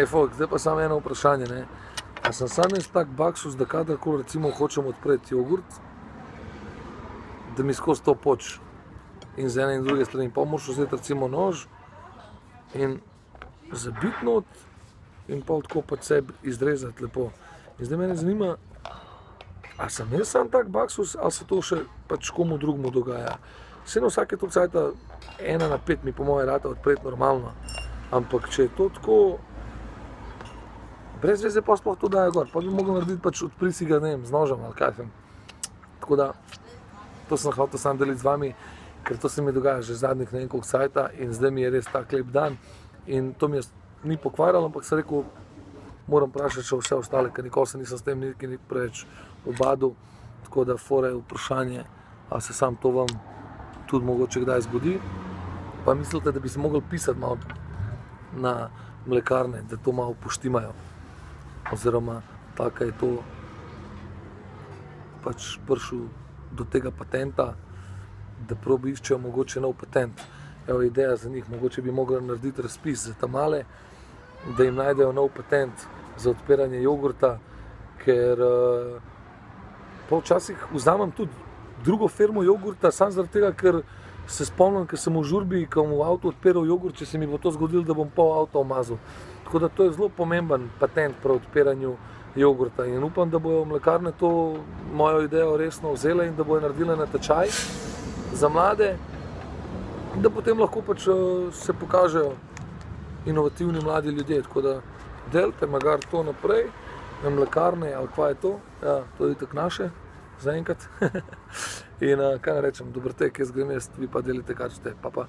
Folk, zdaj pa samo eno vprašanje, ne. A sem sam jaz tak baksus, da kadarkoli recimo hočem odpreti jogurt, da mi skozi to poč in z ene in druge strani. Pa moraš vzeti recimo nož in zabiti not in pol tako pač sebi izrezati lepo. In zdaj mene zanima, a sem jaz sam tak baksus, ali se to še pač komu drugemu dogaja. Vse na vsake toliko cajta 1/5 mi po moje rata odpreti normalno, ampak če je to tako, brez veze pa sploh to daje gor, pa bi mogel narediti pač odpri si ga, ne vem, z nožem ali kaj. Tako da, to sem hotel sam deliti z vami, ker to se mi dogaja že zadnjih ne vem koliko cajta in zdaj mi je res tak lep dan in to mi je ni pokvarjalo, ampak sem rekel, moram vprašati še vse ostale, ker nikoli se nisem s tem nekaj preveč obadil, tako da fora je vprašanje, a se sam to vam tudi mogoče kdaj zgodi. Pa mislite, da bi se mogli pisati malo na mlekarne, da to malo poštimajo, oziroma tako je to pač prišel do tega patenta, da probi iščejo mogoče nov patent. Evo ideja za njih, mogoče bi mogli narediti razpis za ta male, da jim najdejo nov patent za odpiranje jogurta, ker pa včasih vzamem tudi drugo firmo jogurta, samo zaradi tega, ker se spomnim, ker sem v žurbi, ko bom v avtu odpiral jogurt, če se mi bo to zgodilo, da bom pol avta umazal. Tako da to je zelo pomemben patent pri odpiranju jogurta in upam, da bojo mlekarne to mojo idejo resno vzele in da bojo naredile natečaj za mlade, da potem lahko pač se pokažejo inovativni mladi ljudje. Tako da delite magar to naprej, na mlekarne ali kva je to, ja, to je itak naše, zaenkrat. In kaj ne rečem, dober tek, jaz grem jaz, vi pa delite kar ste, pa.